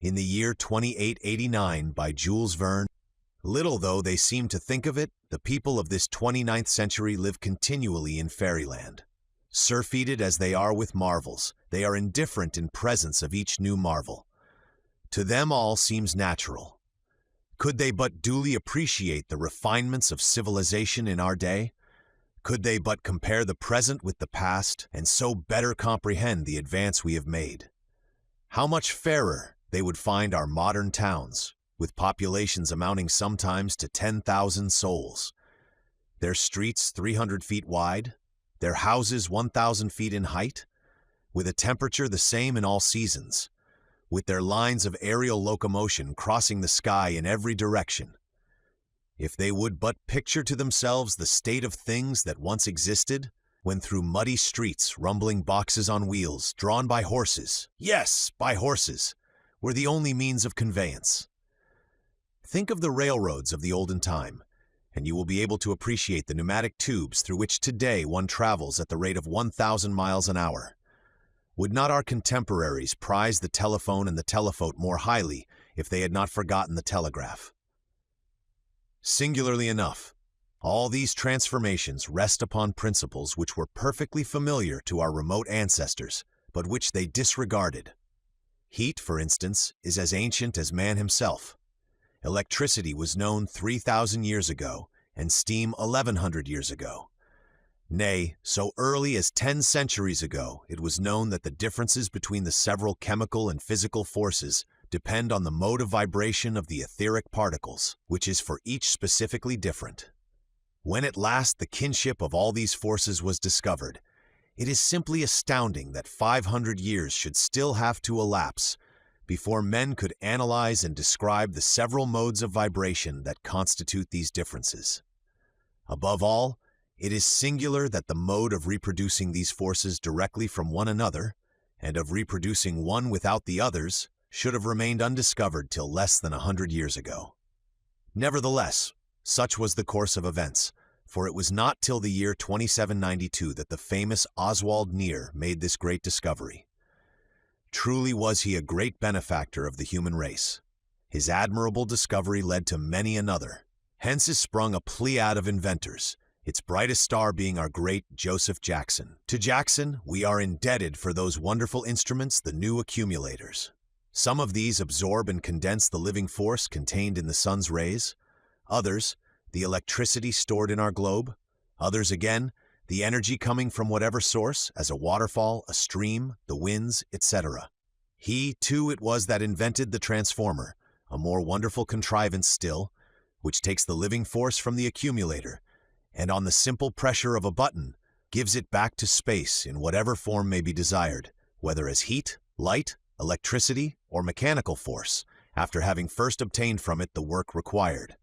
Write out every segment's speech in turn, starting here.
in the year 2889 by Jules Verne. Little though they seem to think of it, the people of this 29th century live continually in fairyland. Surfeited as they are with marvels, they are indifferent in presence of each new marvel. To them all seems natural. Could they but duly appreciate the refinements of civilization in our day? Could they but compare the present with the past, and so better comprehend the advance we have made? How much fairer they would find our modern towns, with populations amounting sometimes to 10,000 souls. Their streets 300 feet wide, their houses 1,000 feet in height, with a temperature the same in all seasons, with their lines of aerial locomotion crossing the sky in every direction. If they would but picture to themselves the state of things that once existed, when through muddy streets rumbling boxes on wheels, drawn by horses, yes, by horses, were the only means of conveyance. Think of the railroads of the olden time, and you will be able to appreciate the pneumatic tubes through which today one travels at the rate of 1,000 miles an hour. Would not our contemporaries prize the telephone and the telephote more highly if they had not forgotten the telegraph? Singularly enough, all these transformations rest upon principles which were perfectly familiar to our remote ancestors, but which they disregarded. Heat, for instance, is as ancient as man himself. Electricity was known 3,000 years ago, and steam 1,100 years ago. Nay, so early as 10 centuries ago, it was known that the differences between the several chemical and physical forces depend on the mode of vibration of the etheric particles, which is for each specifically different. When at last the kinship of all these forces was discovered, it is simply astounding that 500 years should still have to elapse before men could analyze and describe the several modes of vibration that constitute these differences. Above all, it is singular that the mode of reproducing these forces directly from one another, and of reproducing one without the others, should have remained undiscovered till less than 100 years ago. Nevertheless, such was the course of events, for it was not till the year 2792 that the famous Oswald Nier made this great discovery. Truly was he a great benefactor of the human race. His admirable discovery led to many another. Hence is sprung a pleiad of inventors, its brightest star being our great Joseph Jackson. To Jackson, we are indebted for those wonderful instruments, the new accumulators. Some of these absorb and condense the living force contained in the sun's rays. Others, the electricity stored in our globe. Others again, the energy coming from whatever source, as a waterfall, a stream, the winds, etc. He, too, it was that invented the transformer, a more wonderful contrivance still, which takes the living force from the accumulator, and on the simple pressure of a button, gives it back to space in whatever form may be desired, whether as heat, light, electricity, or mechanical force, after having first obtained from it the work required.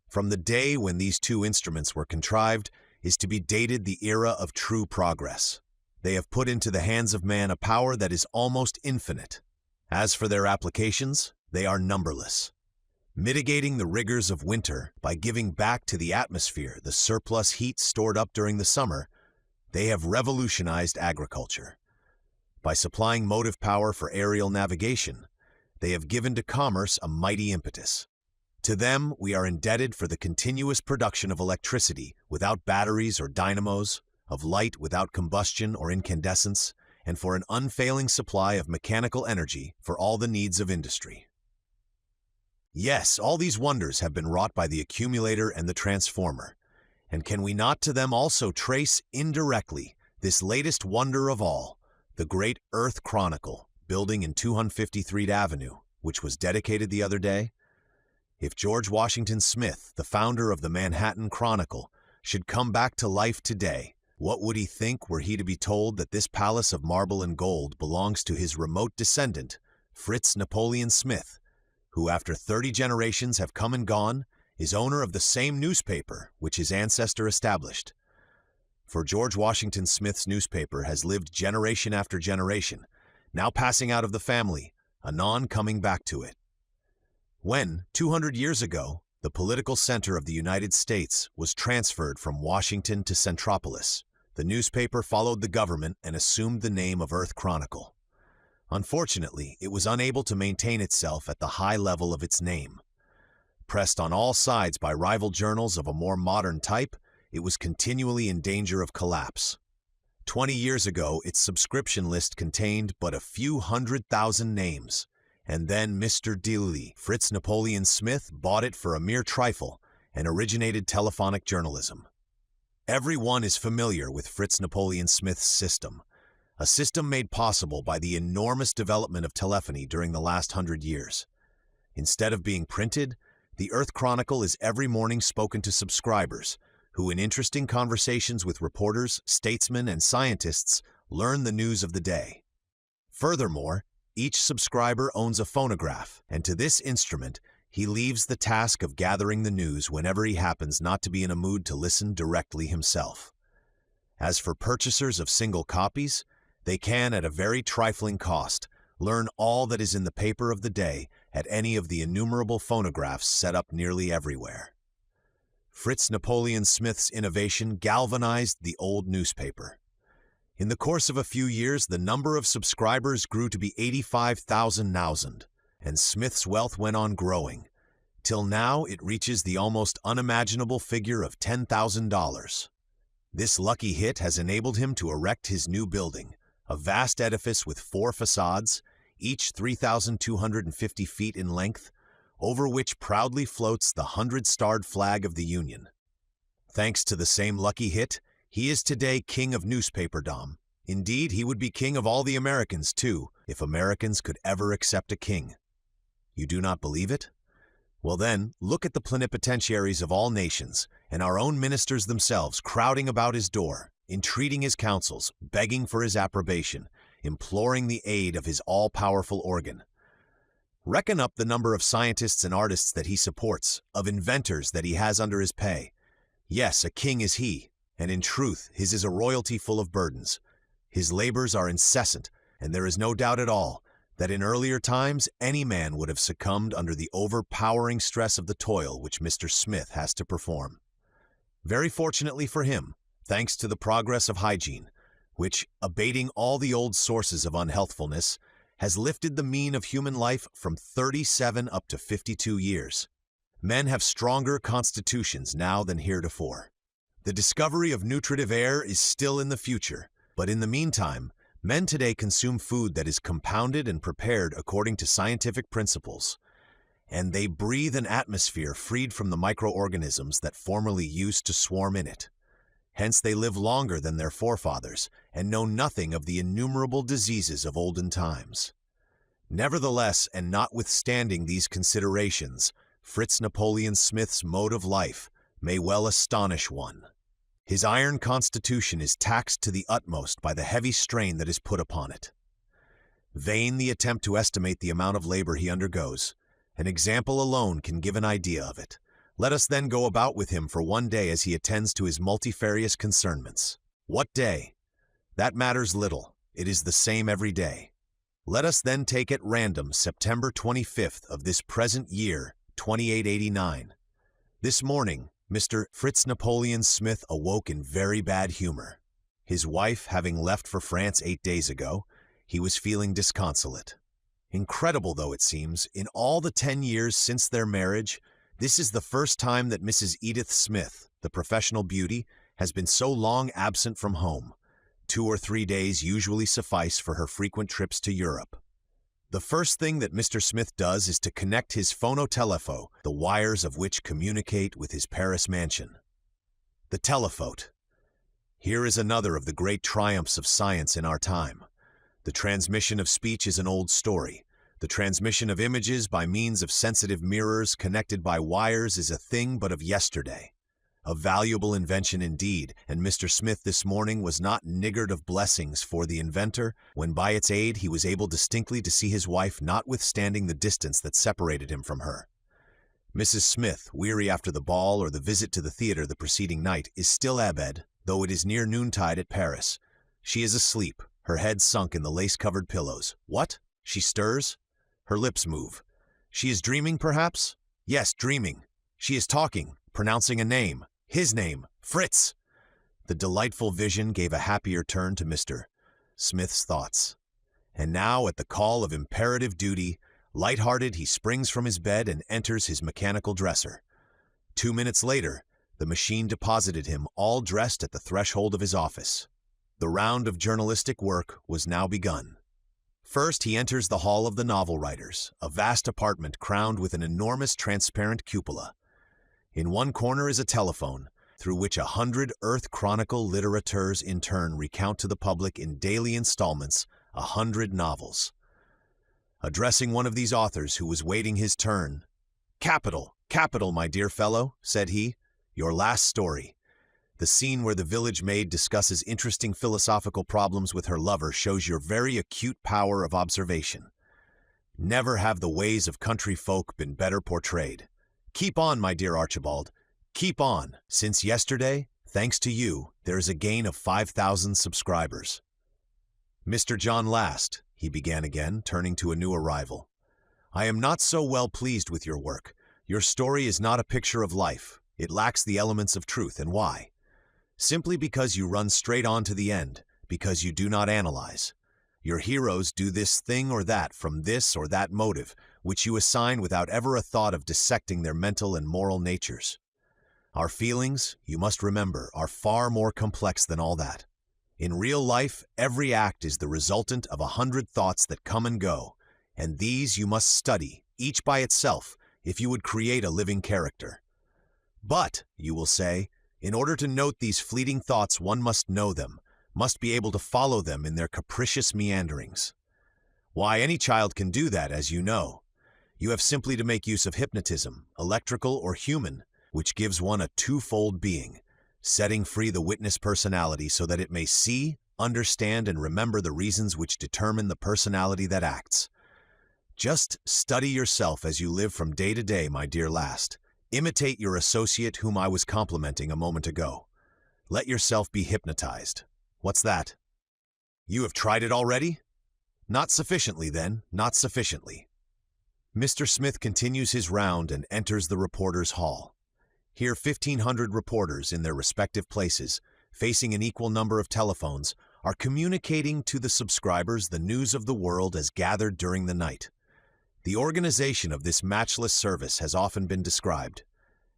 From the day when these two instruments were contrived is to be dated the era of true progress. They have put into the hands of man a power that is almost infinite. As for their applications, they are numberless. Mitigating the rigors of winter by giving back to the atmosphere the surplus heat stored up during the summer, they have revolutionized agriculture. By supplying motive power for aerial navigation, they have given to commerce a mighty impetus. To them, we are indebted for the continuous production of electricity without batteries or dynamos, of light without combustion or incandescence, and for an unfailing supply of mechanical energy for all the needs of industry. Yes, all these wonders have been wrought by the accumulator and the transformer, and can we not to them also trace indirectly this latest wonder of all, the great Earth Chronicle, building in 253rd Avenue, which was dedicated the other day? If George Washington Smith, the founder of the Manhattan Chronicle, should come back to life today, what would he think were he to be told that this palace of marble and gold belongs to his remote descendant, Fritz Napoleon Smith, who after 30 generations have come and gone, is owner of the same newspaper which his ancestor established? For George Washington Smith's newspaper has lived generation after generation, now passing out of the family, anon coming back to it. When, 200 years ago, the political center of the United States was transferred from Washington to Centropolis, the newspaper followed the government and assumed the name of Earth Chronicle. Unfortunately, it was unable to maintain itself at the high level of its name. Pressed on all sides by rival journals of a more modern type, it was continually in danger of collapse. 20 years ago, its subscription list contained but a few 100,000 names, and then Mr. Dilly, Fritz Napoleon Smith, bought it for a mere trifle and originated telephonic journalism. Everyone is familiar with Fritz Napoleon Smith's system, a system made possible by the enormous development of telephony during the last 100 years. Instead of being printed, the Earth Chronicle is every morning spoken to subscribers, who in interesting conversations with reporters, statesmen, and scientists learn the news of the day. Furthermore, each subscriber owns a phonograph, and to this instrument, he leaves the task of gathering the news whenever he happens not to be in a mood to listen directly himself. As for purchasers of single copies, they can, at a very trifling cost, learn all that is in the paper of the day at any of the innumerable phonographs set up nearly everywhere. Fritz Napoleon Smith's innovation galvanized the old newspaper. In the course of a few years, the number of subscribers grew to be 85,000, and Smith's wealth went on growing, till now it reaches the almost unimaginable figure of $10,000. This lucky hit has enabled him to erect his new building, a vast edifice with 4 facades, each 3,250 feet in length, over which proudly floats the 100-starred flag of the Union. Thanks to the same lucky hit, he is today king of newspaperdom. Indeed, he would be king of all the Americans, too, if Americans could ever accept a king. You do not believe it? Well then, look at the plenipotentiaries of all nations, and our own ministers themselves crowding about his door, entreating his counsels, begging for his approbation, imploring the aid of his all-powerful organ. Reckon up the number of scientists and artists that he supports, of inventors that he has under his pay. Yes, a king is he, and in truth his is a royalty full of burdens. His labors are incessant, and there is no doubt at all that in earlier times any man would have succumbed under the overpowering stress of the toil which Mr. Smith has to perform. Very fortunately for him, thanks to the progress of hygiene, which, abating all the old sources of unhealthfulness, has lifted the mean of human life from 37 up to 52 years. Men have stronger constitutions now than heretofore. The discovery of nutritive air is still in the future, but in the meantime, men today consume food that is compounded and prepared according to scientific principles, and they breathe an atmosphere freed from the microorganisms that formerly used to swarm in it. Hence they live longer than their forefathers and know nothing of the innumerable diseases of olden times. Nevertheless, and notwithstanding these considerations, Fritz Napoleon Smith's mode of life may well astonish one. His iron constitution is taxed to the utmost by the heavy strain that is put upon it. Vain the attempt to estimate the amount of labor he undergoes. An example alone can give an idea of it. Let us then go about with him for one day as he attends to his multifarious concernments. What day? That matters little. It is the same every day. Let us then take at random September 25th of this present year, 2889. This morning, Mr. Fritz Napoleon Smith awoke in very bad humor. His wife having left for France 8 days ago, he was feeling disconsolate. Incredible though it seems, in all the 10 years since their marriage, this is the first time that Mrs. Edith Smith, the professional beauty, has been so long absent from home. 2 or 3 days usually suffice for her frequent trips to Europe. The first thing that Mr. Smith does is to connect his phonotelepho, the wires of which communicate with his Paris mansion. The telephote. Here is another of the great triumphs of science in our time. The transmission of speech is an old story. The transmission of images by means of sensitive mirrors connected by wires is a thing but of yesterday. A valuable invention indeed, and Mr. Smith this morning was not niggard of blessings for the inventor when by its aid he was able distinctly to see his wife notwithstanding the distance that separated him from her. Mrs. Smith, weary after the ball or the visit to the theater the preceding night, is still abed, though it is near noontide at Paris. She is asleep, her head sunk in the lace-covered pillows. What? She stirs? Her lips move. She is dreaming, perhaps? Yes, dreaming. She is talking, pronouncing a name. His name, Fritz! The delightful vision gave a happier turn to Mr. Smith's thoughts. And now, at the call of imperative duty, light-hearted, he springs from his bed and enters his mechanical dresser. 2 minutes later, the machine deposited him all dressed at the threshold of his office. The round of journalistic work was now begun. First, he enters the Hall of the Novel Writers, a vast apartment crowned with an enormous transparent cupola. In one corner is a telephone, through which 100 Earth Chronicle litterateurs in turn recount to the public in daily installments 100 novels. Addressing one of these authors who was waiting his turn, "Capital, capital, my dear fellow," said he, "your last story. The scene where the village maid discusses interesting philosophical problems with her lover shows your very acute power of observation. Never have the ways of country folk been better portrayed. Keep on, my dear Archibald. Keep on. Since yesterday, thanks to you, there is a gain of 5,000 subscribers." "Mr. John Last," he began again, turning to a new arrival, "I am not so well pleased with your work. Your story is not a picture of life. It lacks the elements of truth. And why? Simply because you run straight on to the end, because you do not analyze. Your heroes do this thing or that from this or that motive, which you assign without ever a thought of dissecting their mental and moral natures. Our feelings, you must remember, are far more complex than all that. In real life, every act is the resultant of 100 thoughts that come and go, and these you must study, each by itself, if you would create a living character. But, you will say, in order to note these fleeting thoughts one must know them, must be able to follow them in their capricious meanderings. Why, any child can do that, as you know. You have simply to make use of hypnotism, electrical or human, which gives one a twofold being, setting free the witness personality so that it may see, understand, and remember the reasons which determine the personality that acts. Just study yourself as you live from day to day, my dear Last. Imitate your associate whom I was complimenting a moment ago. Let yourself be hypnotized. What's that? You have tried it already? Not sufficiently, then, not sufficiently." Mr. Smith continues his round and enters the reporters' hall. Here 1,500 reporters in their respective places, facing an equal number of telephones, are communicating to the subscribers the news of the world as gathered during the night. The organization of this matchless service has often been described.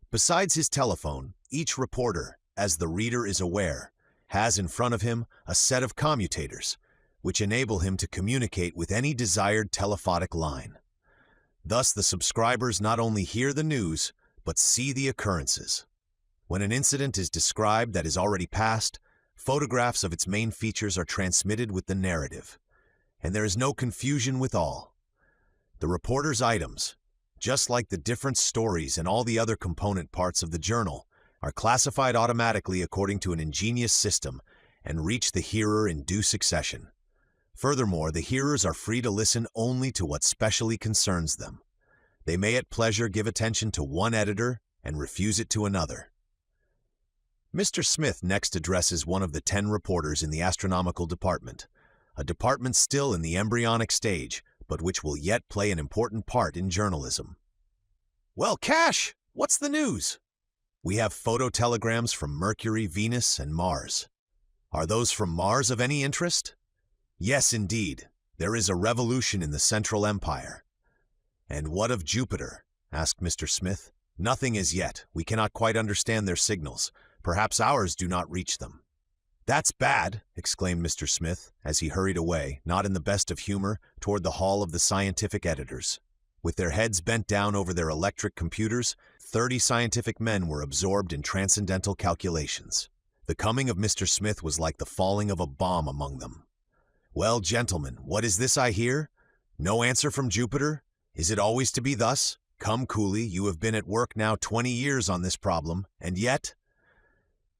Besides his telephone, each reporter, as the reader is aware, has in front of him a set of commutators, which enable him to communicate with any desired telephotic line. Thus the subscribers not only hear the news, but see the occurrences. When an incident is described that is already past, photographs of its main features are transmitted with the narrative, and there is no confusion withal. The reporter's items, just like the different stories and all the other component parts of the journal, are classified automatically according to an ingenious system and reach the hearer in due succession. Furthermore, the hearers are free to listen only to what specially concerns them. They may at pleasure give attention to one editor and refuse it to another. Mr. Smith next addresses one of the 10 reporters in the astronomical department, a department still in the embryonic stage, but which will yet play an important part in journalism. "Well, Cash, what's the news?" "We have phototelegrams from Mercury, Venus, and Mars." "Are those from Mars of any interest?" "Yes, indeed. There is a revolution in the Central Empire." "And what of Jupiter?" asked Mr. Smith. "Nothing as yet. We cannot quite understand their signals. Perhaps ours do not reach them." "That's bad," exclaimed Mr. Smith, as he hurried away, not in the best of humor, toward the hall of the scientific editors. With their heads bent down over their electric computers, 30 scientific men were absorbed in transcendental calculations. The coming of Mr. Smith was like the falling of a bomb among them. "Well, gentlemen, what is this I hear? No answer from Jupiter? Is it always to be thus? Come, Cooley, you have been at work now 20 years on this problem, and yet—"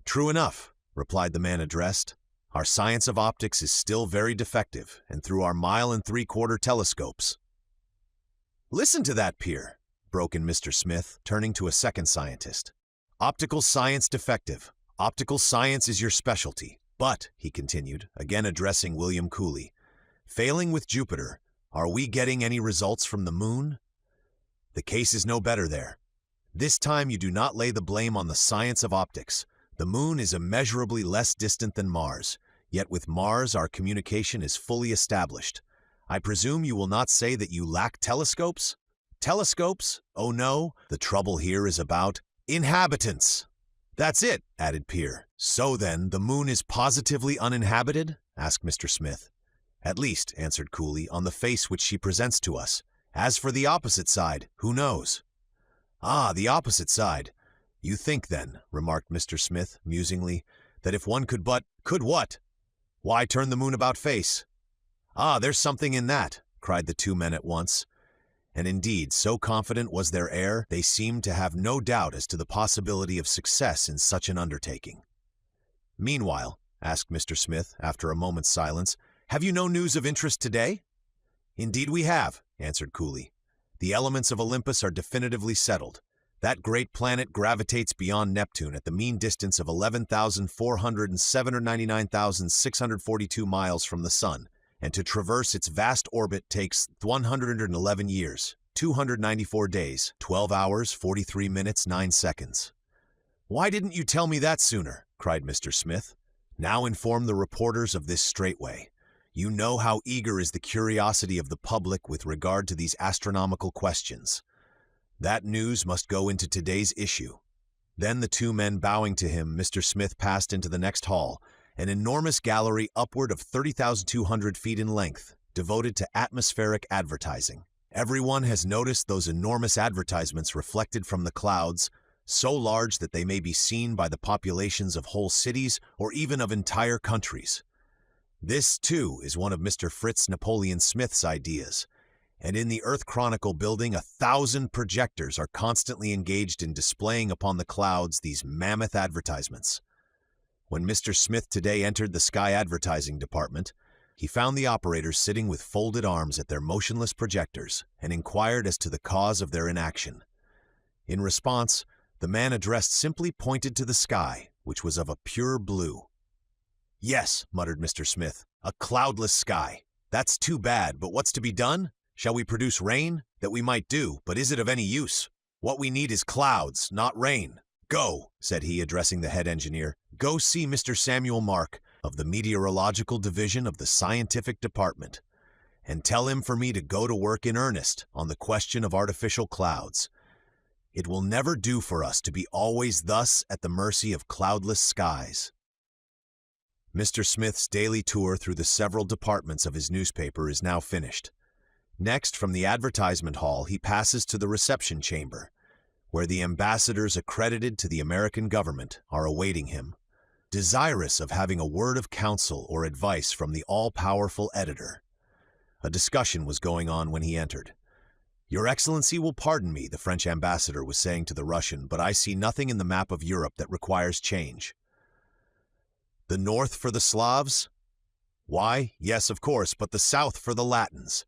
"True enough," replied the man addressed. "Our science of optics is still very defective, and through our 1 3/4 telescopes—" "Listen to that, Peer," broke in Mr. Smith, turning to a second scientist. "Optical science defective. Optical science is your specialty. But," he continued, again addressing William Cooley, "failing with Jupiter, are we getting any results from the moon? The case is no better there. This time you do not lay the blame on the science of optics. The moon is immeasurably less distant than Mars, yet with Mars our communication is fully established. I presume you will not say that you lack telescopes? Telescopes? Oh no, the trouble here is about inhabitants. That's it, added Peer. So then, the moon is positively uninhabited? Asked Mr. Smith. At least, answered Cooley, on the face which she presents to us. As for the opposite side, who knows? Ah, the opposite side. You think then, remarked Mr. Smith, musingly, that if one could but— Could what? Why, turn the moon about face. Ah, there's something in that, cried the two men at once. And indeed, so confident was their air, they seemed to have no doubt as to the possibility of success in such an undertaking. Meanwhile, asked Mr. Smith, after a moment's silence, have you no news of interest today? Indeed we have, answered Cooley. The elements of Olympus are definitively settled. That great planet gravitates beyond Neptune at the mean distance of 11,407 or 99,642 miles from the Sun, and to traverse its vast orbit takes 111 years, 294 days, 12 hours, 43 minutes, 9 seconds. Why didn't you tell me that sooner? Cried Mr. Smith. Now inform the reporters of this straightway. You know how eager is the curiosity of the public with regard to these astronomical questions. That news must go into today's issue. Then the two men bowing to him, Mr. Smith passed into the next hall, an enormous gallery upward of 30,200 feet in length, devoted to atmospheric advertising. Everyone has noticed those enormous advertisements reflected from the clouds, so large that they may be seen by the populations of whole cities or even of entire countries. This, too, is one of Mr. Fritz Napoleon Smith's ideas, and in the Earth Chronicle building 1,000 projectors are constantly engaged in displaying upon the clouds these mammoth advertisements. When Mr. Smith today entered the Sky Advertising Department, he found the operators sitting with folded arms at their motionless projectors and inquired as to the cause of their inaction. In response, the man addressed simply pointed to the sky, which was of a pure blue. Yes, muttered Mr. Smith, a cloudless sky. That's too bad, but what's to be done? Shall we produce rain? That we might do, but is it of any use? What we need is clouds, not rain. Go, said he, addressing the head engineer. Go see Mr. Samuel Mark, of the Meteorological Division of the Scientific Department, and tell him for me to go to work in earnest on the question of artificial clouds. It will never do for us to be always thus at the mercy of cloudless skies. Mr. Smith's daily tour through the several departments of his newspaper is now finished. Next, from the advertisement hall, he passes to the reception chamber, where the ambassadors accredited to the American government are awaiting him, desirous of having a word of counsel or advice from the all-powerful editor. A discussion was going on when he entered. Your Excellency will pardon me, the French ambassador was saying to the Russian, but I see nothing in the map of Europe that requires change. The north for the Slavs? Why, yes, of course, but the south for the Latins.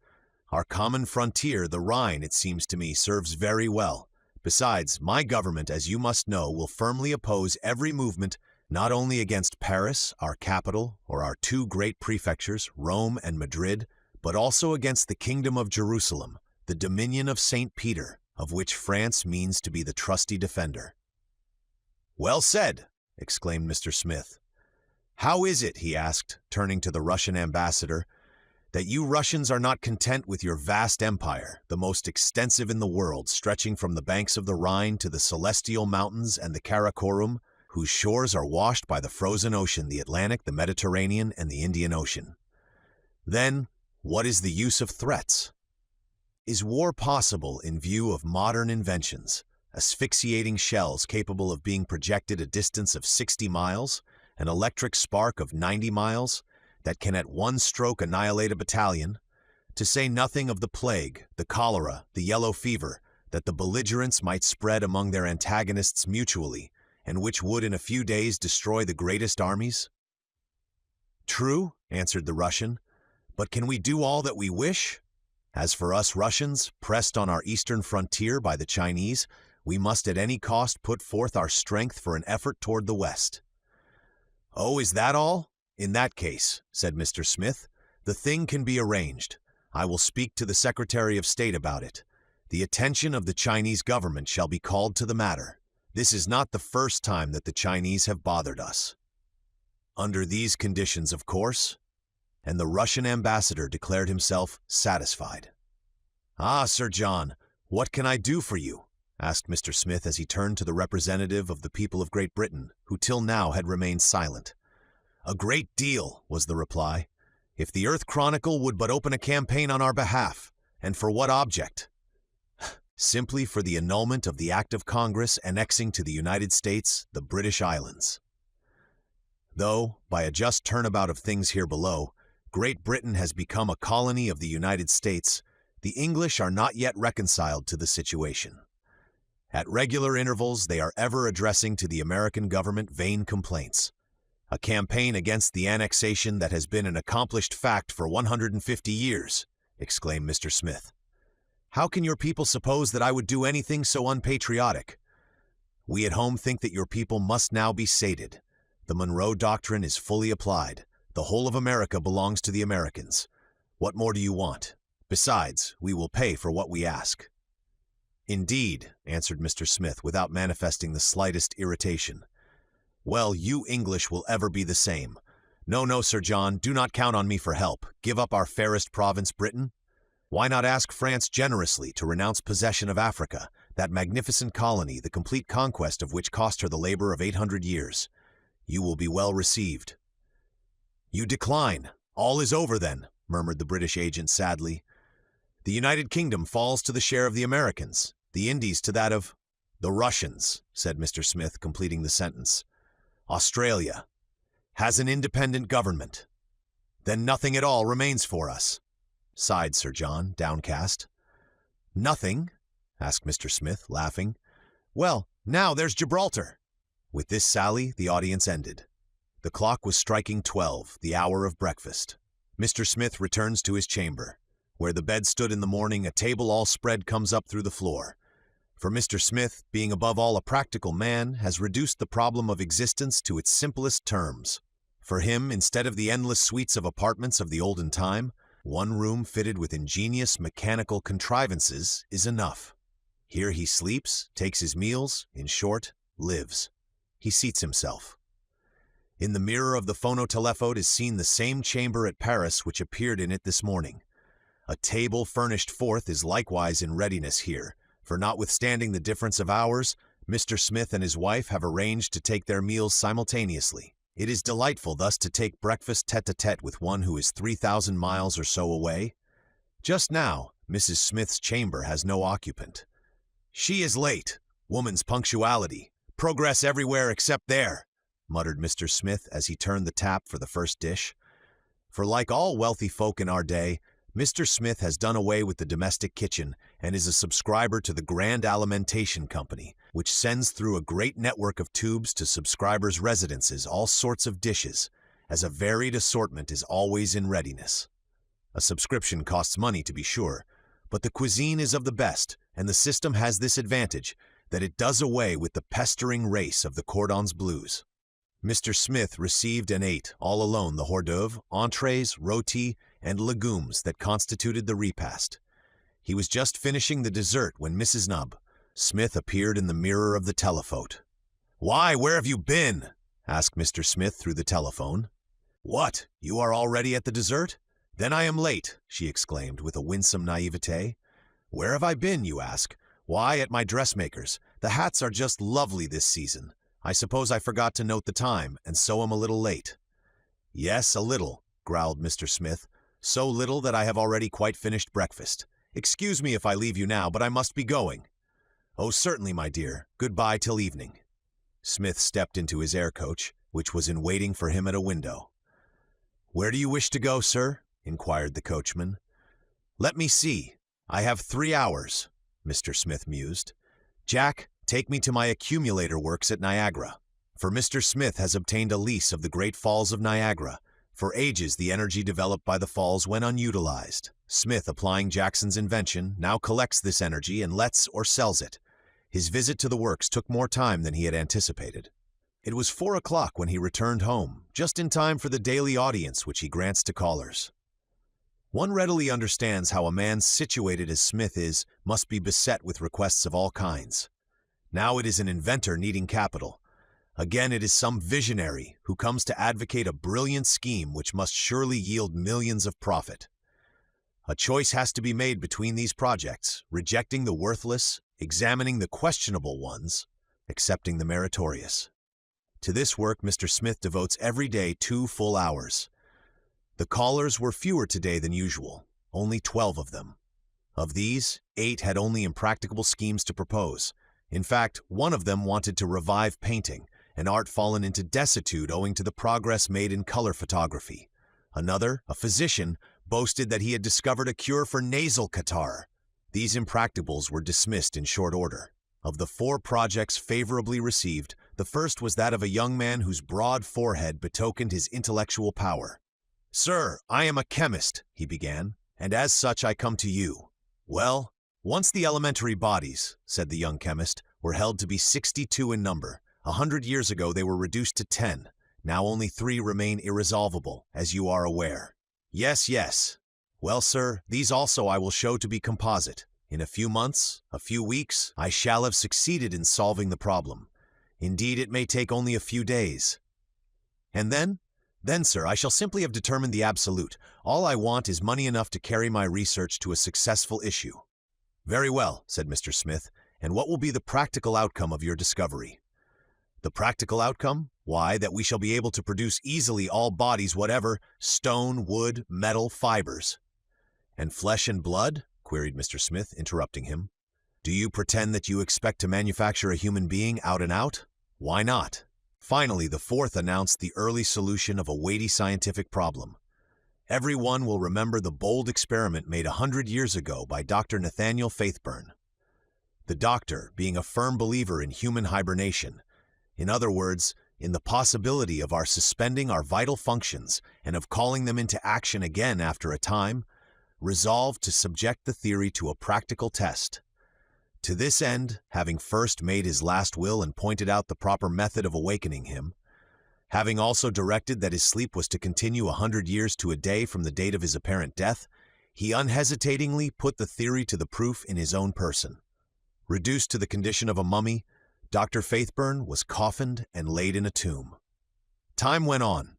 Our common frontier, the Rhine, it seems to me, serves very well. Besides, my government, as you must know, will firmly oppose every movement not only against Paris, our capital, or our two great prefectures, Rome and Madrid, but also against the Kingdom of Jerusalem, the dominion of St. Peter, of which France means to be the trusty defender. Well said, exclaimed Mr. Smith. How is it, he asked, turning to the Russian ambassador, that you Russians are not content with your vast empire, the most extensive in the world, stretching from the banks of the Rhine to the Celestial Mountains and the Karakorum, whose shores are washed by the frozen ocean, the Atlantic, the Mediterranean, and the Indian Ocean? Then, what is the use of threats? Is war possible in view of modern inventions, asphyxiating shells capable of being projected a distance of 60 miles, an electric spark of 90 miles, that can at one stroke annihilate a battalion, to say nothing of the plague, the cholera, the yellow fever, that the belligerents might spread among their antagonists mutually, and which would in a few days destroy the greatest armies? True, answered the Russian, but can we do all that we wish? As for us Russians, pressed on our eastern frontier by the Chinese, we must at any cost put forth our strength for an effort toward the west. Oh, is that all? In that case, said Mr. Smith, the thing can be arranged. I will speak to the Secretary of State about it. The attention of the Chinese government shall be called to the matter. This is not the first time that the Chinese have bothered us. Under these conditions, of course. and the Russian ambassador declared himself satisfied. "Ah, Sir John, what can I do for you?" asked Mr. Smith as he turned to the representative of the people of Great Britain, who till now had remained silent. "A great deal," was the reply. "If the Earth Chronicle would but open a campaign on our behalf, and for what object?" "Simply for the annulment of the Act of Congress annexing to the United States the British Islands. Though, by a just turnabout of things here below, Great Britain has become a colony of the United States, the English are not yet reconciled to the situation. At regular intervals, they are ever addressing to the American government vain complaints. A campaign against the annexation that has been an accomplished fact for 150 years, exclaimed Mr. Smith. "How can your people suppose that I would do anything so unpatriotic? We at home think that your people must now be sated. The Monroe Doctrine is fully applied. The whole of America belongs to the Americans. What more do you want? Besides, we will pay for what we ask." "Indeed," answered Mr. Smith without manifesting the slightest irritation. "Well, you English will ever be the same. No, Sir John, do not count on me for help. Give up our fairest province, Britain? Why not ask France generously to renounce possession of Africa, that magnificent colony, the complete conquest of which cost her the labor of 800 years? You will be well received." "You decline. All is over then," murmured the British agent sadly. "The United Kingdom falls to the share of the Americans, the Indies to that of—" "The Russians," said Mr. Smith, completing the sentence. "Australia has an independent government. Then nothing at all remains for us," sighed Sir John, downcast. "Nothing?" asked Mr. Smith, laughing. "Well, now there's Gibraltar." With this sally, the audience ended. The clock was striking 12, the hour of breakfast. Mr. Smith returns to his chamber. Where the bed stood in the morning, a table all spread comes up through the floor. For Mr. Smith, being above all a practical man, has reduced the problem of existence to its simplest terms. For him, instead of the endless suites of apartments of the olden time, one room fitted with ingenious mechanical contrivances is enough. Here he sleeps, takes his meals, in short, lives. He seats himself. In the mirror of the phonotelephote is seen the same chamber at Paris which appeared in it this morning. A table furnished forth is likewise in readiness here, for notwithstanding the difference of hours, Mr. Smith and his wife have arranged to take their meals simultaneously. It is delightful thus to take breakfast tete-a-tete with one who is 3,000 miles or so away. Just now, Mrs. Smith's chamber has no occupant. "She is late. Woman's punctuality. Progress everywhere except there," muttered Mr. Smith as he turned the tap for the first dish. For like all wealthy folk in our day, Mr. Smith has done away with the domestic kitchen and is a subscriber to the Grand Alimentation Company, which sends through a great network of tubes to subscribers' residences all sorts of dishes, as a varied assortment is always in readiness. A subscription costs money, to be sure, but the cuisine is of the best, and the system has this advantage, that it does away with the pestering race of the cordons bleus. Mr. Smith received and ate, all alone, the hors d'oeuvre, entrees, rôti, and legumes that constituted the repast. He was just finishing the dessert when Mrs. Smith appeared in the mirror of the telephote. "Why, where have you been?" asked Mr. Smith through the telephone. "What, you are already at the dessert? Then I am late," she exclaimed with a winsome naivete. "Where have I been, you ask? Why, at my dressmaker's. The hats are just lovely this season. I suppose I forgot to note the time, and so am a little late." "Yes, a little," growled Mr. Smith. "So little that I have already quite finished breakfast. Excuse me if I leave you now, but I must be going." "Oh, certainly, my dear. Goodbye till evening." Smith stepped into his air coach, which was in waiting for him at a window. "Where do you wish to go, sir?" inquired the coachman. "Let me see. I have 3 hours," Mr. Smith mused. "Jack, take me to my accumulator works at Niagara." For Mr. Smith has obtained a lease of the Great Falls of Niagara. For ages the energy developed by the falls went unutilized. Smith, applying Jackson's invention, now collects this energy and lets or sells it. His visit to the works took more time than he had anticipated. It was 4 o'clock when he returned home, just in time for the daily audience which he grants to callers. One readily understands how a man situated as Smith is must be beset with requests of all kinds. Now it is an inventor needing capital, Again, it is some visionary who comes to advocate a brilliant scheme which must surely yield millions of profit. A choice has to be made between these projects, rejecting the worthless, examining the questionable ones, accepting the meritorious. To this work, Mr. Smith devotes every day 2 full hours. The callers were fewer today than usual, only 12 of them. Of these, 8 had only impracticable schemes to propose. In fact, one of them wanted to revive painting, an art fallen into desuetude owing to the progress made in color photography. Another, a physician, boasted that he had discovered a cure for nasal catarrh. These impracticables were dismissed in short order. Of the 4 projects favorably received, the first was that of a young man whose broad forehead betokened his intellectual power. "Sir, I am a chemist," he began, "and as such I come to you." "Well, once the elementary bodies," said the young chemist, "were held to be 62 in number. 100 years ago they were reduced to 10. Now only 3 remain irresolvable, as you are aware." "Yes, yes. Well, sir, these also I will show to be composite. In a few months, a few weeks, I shall have succeeded in solving the problem. Indeed, it may take only a few days. And then? Then, sir, I shall simply have determined the absolute. All I want is money enough to carry my research to a successful issue." "Very well," said Mr. Smith, "and what will be the practical outcome of your discovery?" "The practical outcome? Why, that we shall be able to produce easily all bodies whatever, stone, wood, metal, fibers." "And flesh and blood?" queried Mr. Smith, interrupting him. "Do you pretend that you expect to manufacture a human being out and out? Why not?" Finally, the 4th announced the early solution of a weighty scientific problem. Every one will remember the bold experiment made 100 years ago by Dr. Nathaniel Faithburn. The doctor, being a firm believer in human hibernation, in other words, in the possibility of our suspending our vital functions and of calling them into action again after a time, resolved to subject the theory to a practical test. To this end, having first made his last will and pointed out the proper method of awakening him, having also directed that his sleep was to continue 100 years to a day from the date of his apparent death, he unhesitatingly put the theory to the proof in his own person. Reduced to the condition of a mummy, Dr. Faithburn was coffined and laid in a tomb. Time went on.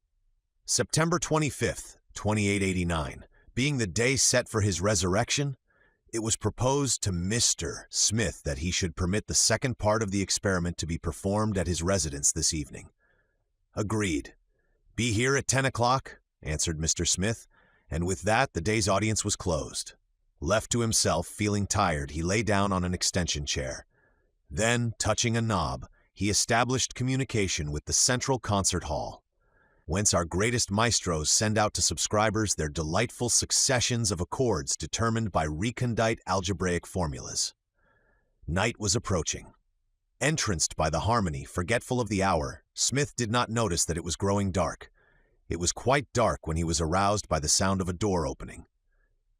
September 25th, 2889, being the day set for his resurrection, it was proposed to Mr. Smith that he should permit the second part of the experiment to be performed at his residence this evening. "Agreed. Be here at 10 o'clock, answered Mr. Smith, and with that the day's audience was closed. Left to himself, feeling tired, he lay down on an extension chair. Then, touching a knob, he established communication with the Central Concert Hall, whence our greatest maestros send out to subscribers their delightful successions of accords determined by recondite algebraic formulas. Night was approaching. Entranced by the harmony, forgetful of the hour, Smith did not notice that it was growing dark. It was quite dark when he was aroused by the sound of a door opening.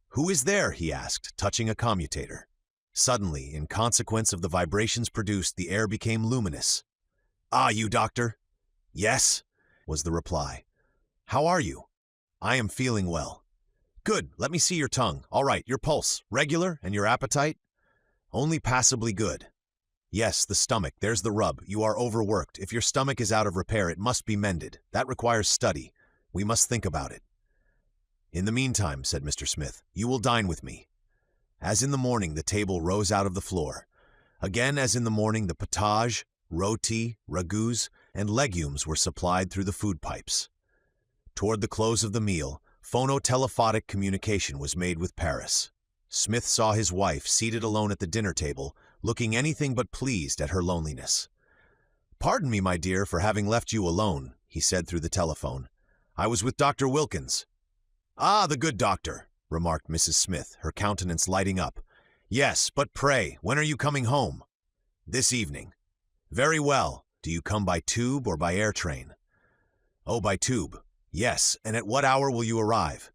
"Who is there?" he asked, touching a commutator. Suddenly, in consequence of the vibrations produced, the air became luminous. "Ah, you, doctor?" "Yes," was the reply. "How are you?" "I am feeling well." "Good, let me see your tongue. All right, your pulse, regular, and your appetite?" "Only passably good." "Yes, the stomach, there's the rub. You are overworked. If your stomach is out of repair, it must be mended. That requires study. We must think about it." "In the meantime," said Mr. Smith, "you will dine with me." As in the morning, the table rose out of the floor. Again, as in the morning, the potage, roti, ragouts, and legumes were supplied through the food pipes. Toward the close of the meal, phono-telephotic communication was made with Paris. Smith saw his wife seated alone at the dinner table, looking anything but pleased at her loneliness. "Pardon me, my dear, for having left you alone," he said through the telephone. "I was with Dr. Wilkins." "Ah, the good doctor," remarked Mrs. Smith, her countenance lighting up. "Yes, but pray, when are you coming home?" "This evening." "Very well. Do you come by tube or by air train?" "Oh, by tube. Yes, and at what hour will you arrive?"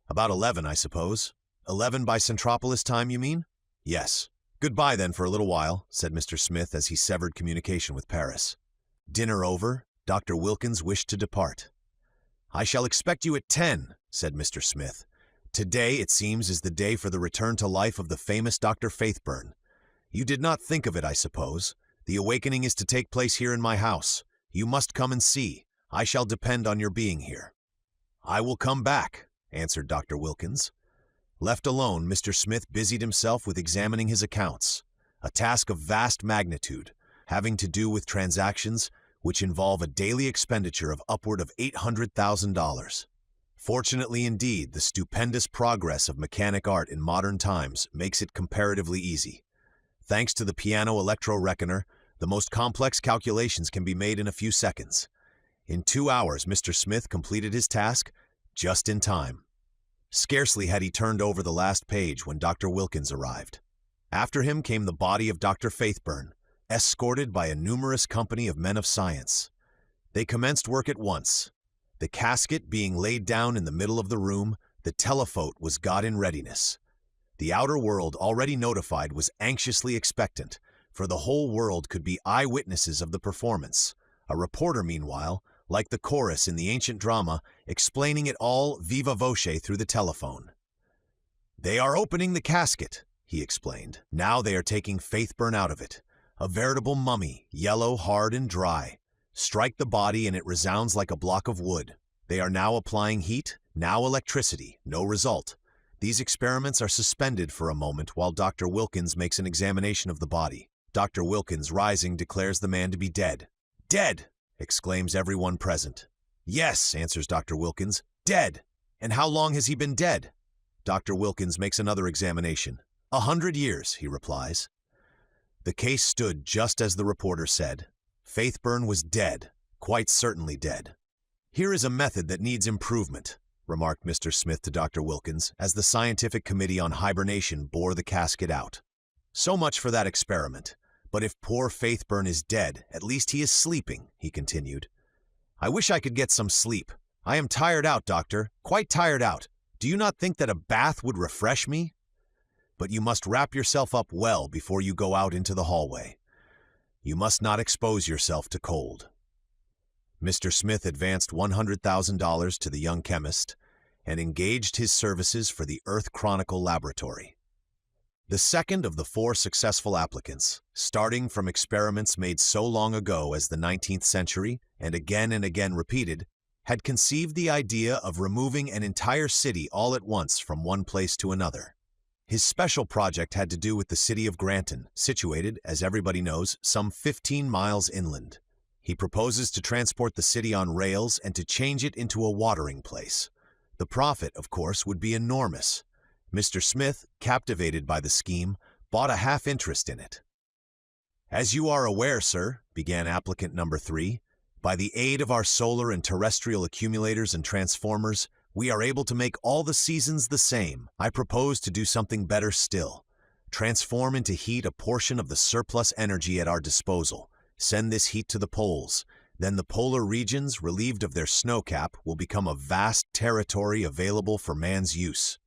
"About 11, I suppose." 11 by Centropolis time, you mean?" "Yes." "Goodbye, then, for a little while," said Mr. Smith as he severed communication with Paris. Dinner over, Dr. Wilkins wished to depart. "I shall expect you at 10, said Mr. Smith. "Today, it seems, is the day for the return to life of the famous Dr. Faithburn. You did not think of it, I suppose. The awakening is to take place here in my house. You must come and see. I shall depend on your being here." "I will come back," answered Dr. Wilkins. Left alone, Mr. Smith busied himself with examining his accounts, a task of vast magnitude, having to do with transactions which involve a daily expenditure of upward of $800,000. Fortunately indeed, the stupendous progress of mechanic art in modern times makes it comparatively easy. Thanks to the piano electro-reckoner, the most complex calculations can be made in a few seconds. In 2 hours, Mr. Smith completed his task just in time. Scarcely had he turned over the last page when Dr. Wilkins arrived. After him came the body of Dr. Faithburn, escorted by a numerous company of men of science. They commenced work at once. The casket being laid down in the middle of the room, the telephote was got in readiness. The outer world, already notified, was anxiously expectant, for the whole world could be eyewitnesses of the performance. A reporter, meanwhile, like the chorus in the ancient drama, explaining it all viva voce through the telephone. "They are opening the casket," he explained. "Now they are taking Faithburn out of it. A veritable mummy, yellow, hard, and dry. Strike the body and it resounds like a block of wood. They are now applying heat, now electricity. No result. These experiments are suspended for a moment while Dr. Wilkins makes an examination of the body. Dr. Wilkins, rising, declares the man to be dead. "Dead!" exclaims everyone present. "Yes," answers Dr. Wilkins, "dead. And how long has he been dead?" Dr. Wilkins makes another examination. 100 years, he replies. The case stood just as the reporter said. Faithburn was dead, quite certainly dead. "Here is a method that needs improvement," remarked Mr. Smith to Dr. Wilkins as the Scientific Committee on Hibernation bore the casket out. "So much for that experiment. But if poor Faithburn is dead, at least he is sleeping," he continued. "I wish I could get some sleep. I am tired out, doctor, quite tired out. Do you not think that a bath would refresh me? But you must wrap yourself up well before you go out into the hallway. You must not expose yourself to cold." Mr. Smith advanced $100,000 to the young chemist and engaged his services for the Earth Chronicle Laboratory. The second of the 4 successful applicants, starting from experiments made so long ago as the 19th century and again repeated, had conceived the idea of removing an entire city all at once from one place to another. His special project had to do with the city of Granton, situated, as everybody knows, some 15 miles inland. He proposes to transport the city on rails and to change it into a watering place. The profit, of course, would be enormous. Mr. Smith, captivated by the scheme, bought a half interest in it. "As you are aware, sir," began applicant number 3, "by the aid of our solar and terrestrial accumulators and transformers, we are able to make all the seasons the same. I propose to do something better still. Transform into heat a portion of the surplus energy at our disposal. Send this heat to the poles. Then the polar regions, relieved of their snow cap, will become a vast territory available for man's use.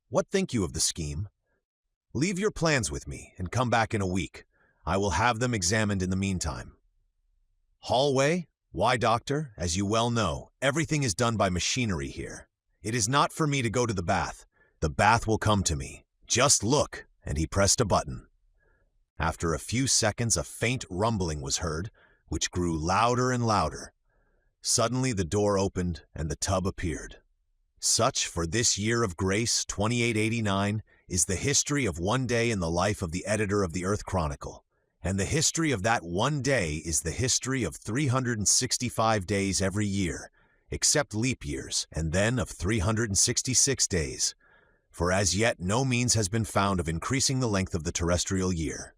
What think you of the scheme? Leave your plans with me and come back in a week. I will have them examined in the meantime." Hallway? Why, doctor, as you well know, everything is done by machinery here. It is not for me to go to the bath. The bath will come to me. Just look, and he pressed a button. After a few seconds, a faint rumbling was heard, which grew louder and louder. Suddenly the door opened and the tub appeared. Such, for this year of grace, 2889, is the history of one day in the life of the editor of the Earth Chronicle. And the history of that one day is the history of 365 days every year, except leap years, and then of 366 days. For as yet no means has been found of increasing the length of the terrestrial year.